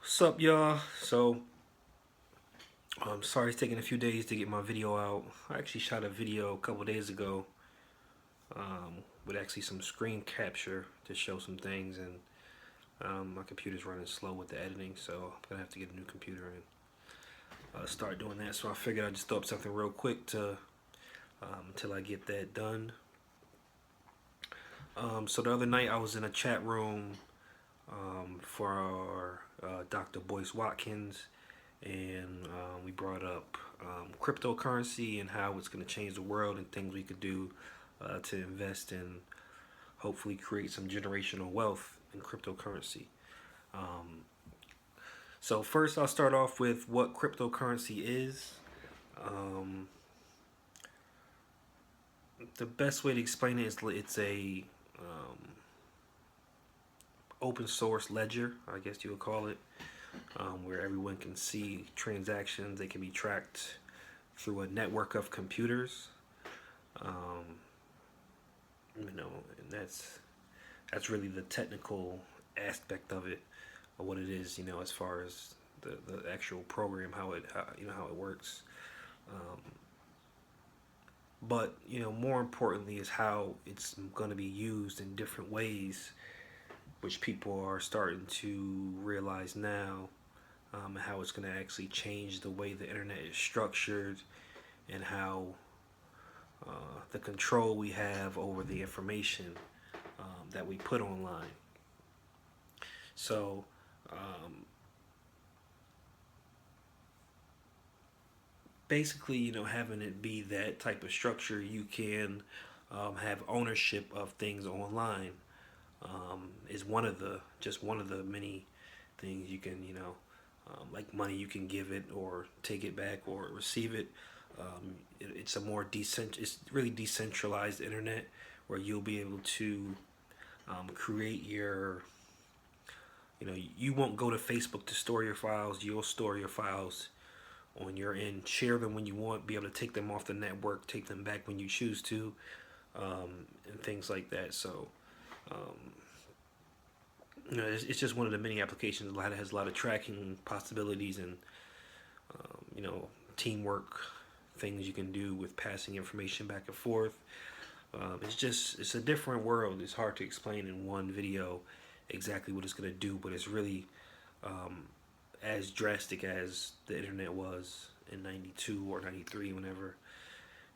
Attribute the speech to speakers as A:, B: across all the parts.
A: What's up, y'all? I'm sorry it's taking a few days to get my video out. I actually shot a video a couple days ago with actually some screen capture to show some things, and my computer's running slow with the editing, so I'm gonna have to get a new computer and start doing that. So I figured I'd just throw up something real quick to until I get that done. So the other night I was in a chat room for Dr. Boyce Watkins, and we brought up cryptocurrency and how it's going to change the world and things we could do to invest and hopefully create some generational wealth in cryptocurrency. Um, so first, I'll start off with what cryptocurrency is. Um, the best way to explain it is it's a open source ledger, I guess you would call it, where everyone can see transactions. They can be tracked through a network of computers. Um, and that's really the technical aspect of it, of what it is. As far as the actual program, how it works. Um, but more importantly, is how it's going to be used in different ways, which people are starting to realize now, and how it's going to actually change the way the internet is structured and how the control we have over the information that we put online. So, um, basically, having it be that type of structure, you can have ownership of things online. Is one of the many things you can, like money, you can give it or take it back or receive it. It's a more it's really decentralized internet where you'll be able to create your, you won't go to Facebook to store your files. You'll store your files on your end, share them when you want, be able to take them off the network, take them back when you choose to, and things like that. So, um, it's just one of the many applications. It has a lot of tracking possibilities and teamwork things you can do with passing information back and forth. It's a different world. It's hard to explain in one video exactly what it's going to do, but it's really um, as drastic as the internet was in 92 or 93, whenever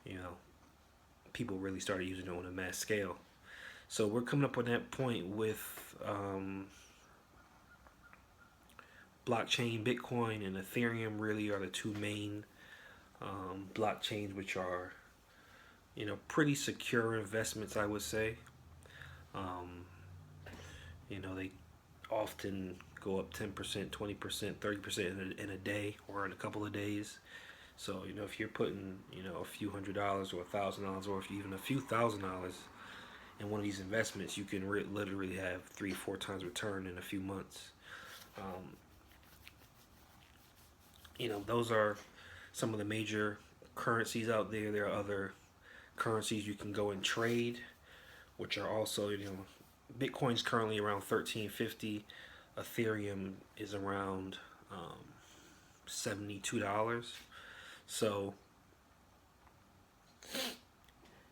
A: you know people really started using it on a mass scale. So we're coming up on that point with blockchain. Bitcoin and Ethereum really are the two main blockchains, which are pretty secure investments, I would say. um, they often go up 10%, 20%, 30% in a day or in a couple of days. So if you're putting a few $100s or $1,000 or if even a few $1,000s in one of these investments, you can literally have 3, 4 times return in a few months. um, those are some of the major currencies out there. There are other currencies you can go and trade, which are also, Bitcoin's currently around 1350. Ethereum is around $72. So,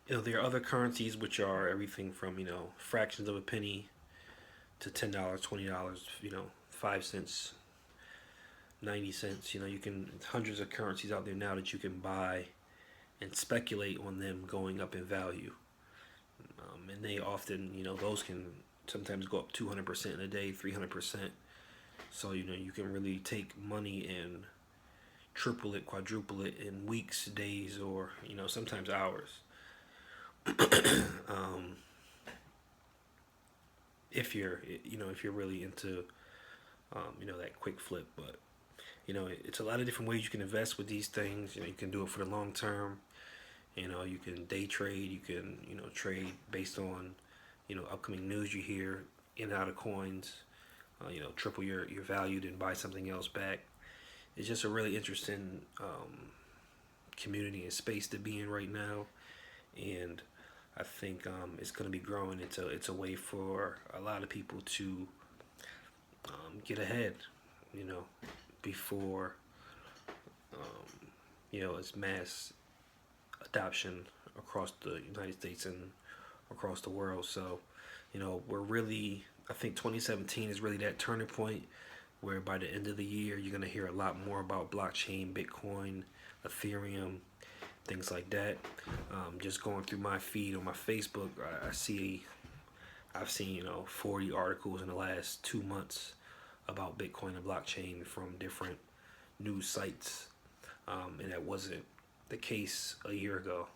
A: there are other currencies which are everything from, fractions of a penny to $10, $20, 5 cents, 90 cents. You can, hundreds of currencies out there now that you can buy and speculate on them going up in value. And they often, those can sometimes go up 200% in a day, 300%. So you can really take money and triple it, quadruple it in weeks, days, or sometimes hours. um, if you're really into that quick flip. But it's a lot of different ways you can invest with these things. You can do it for the long term. You can day trade. You can trade based on upcoming news you hear in and out of coins. Triple your value, then buy something else back. It's just a really interesting community and space to be in right now, and I think it's going to be growing. It's a way for a lot of people to get ahead. you know, before its mass adoption across the United States and across the world. So, we're really, I think 2017 is really that turning point where by the end of the year you're going to hear a lot more about blockchain, Bitcoin, Ethereum, things like that. Just going through my feed on my Facebook, I've seen 40 articles in the last 2 months about Bitcoin and blockchain from different news sites, and that wasn't the case a year ago.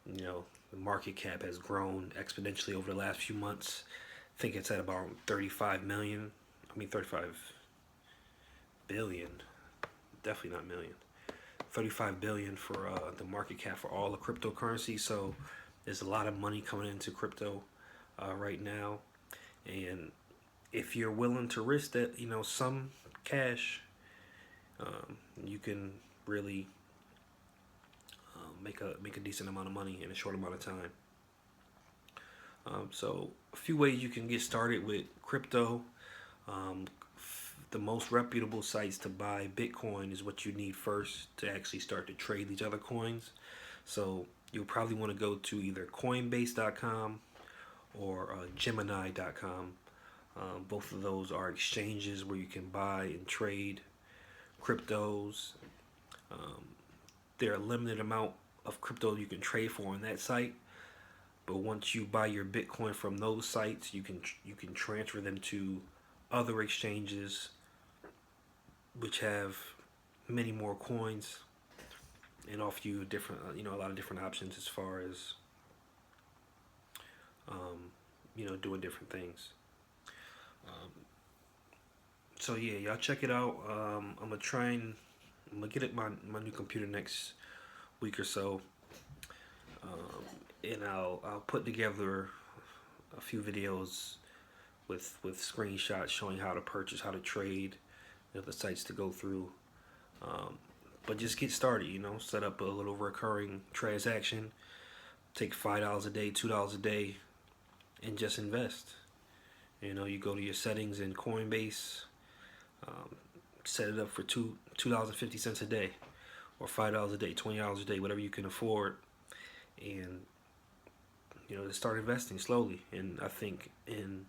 A: The market cap has grown exponentially over the last few months. I think it's at about 35 million. 35 billion. Definitely not million. 35 billion for the market cap for all the cryptocurrency. So there's a lot of money coming into crypto right now, and if you're willing to risk that, some cash, you can really make a decent amount of money in a short amount of time. So a few ways you can get started with crypto. The most reputable sites to buy Bitcoin is what you need first to actually start to trade these other coins. So you'll probably want to go to either Coinbase.com or Gemini.com. Both of those are exchanges where you can buy and trade cryptos. There are a limited amount of crypto you can trade for on that site, but once you buy your Bitcoin from those sites, you can transfer them to other exchanges which have many more coins and offer you different, a lot of different options as far as doing different things. So yeah, y'all check it out. I'm gonna get it my new computer next week or so, and I'll put together a few videos with screenshots showing how to purchase, how to trade, the sites to go through. But just get started, set up a little recurring transaction. Take $5 a day, $2 a day, and just invest. You go to your settings in Coinbase, set it up for $2.50 a day, or $5 a day, $20 a day, whatever you can afford, and start investing slowly. And I think in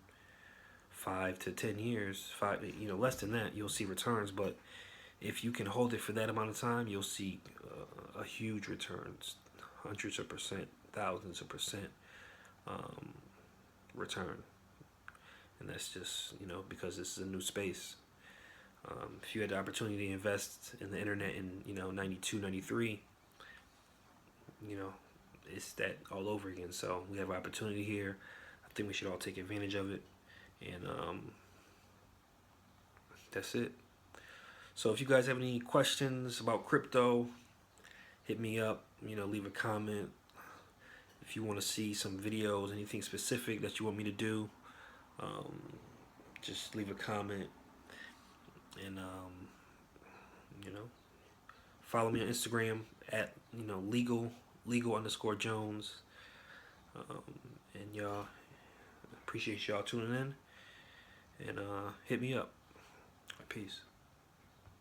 A: 5 to 10 years, less than that, you'll see returns. But if you can hold it for that amount of time, you'll see a huge returns, hundreds of percent, thousands of percent return. And that's just because this is a new space. If you had the opportunity to invest in the internet in 92, 93, it's that all over again. So we have an opportunity here. I think we should all take advantage of it. And that's it. So if you guys have any questions about crypto, hit me up. Leave a comment. If you want to see some videos, anything specific that you want me to do, just leave a comment. And follow me on Instagram at legal_Jones. And y'all, appreciate y'all tuning in. And hit me up. Peace.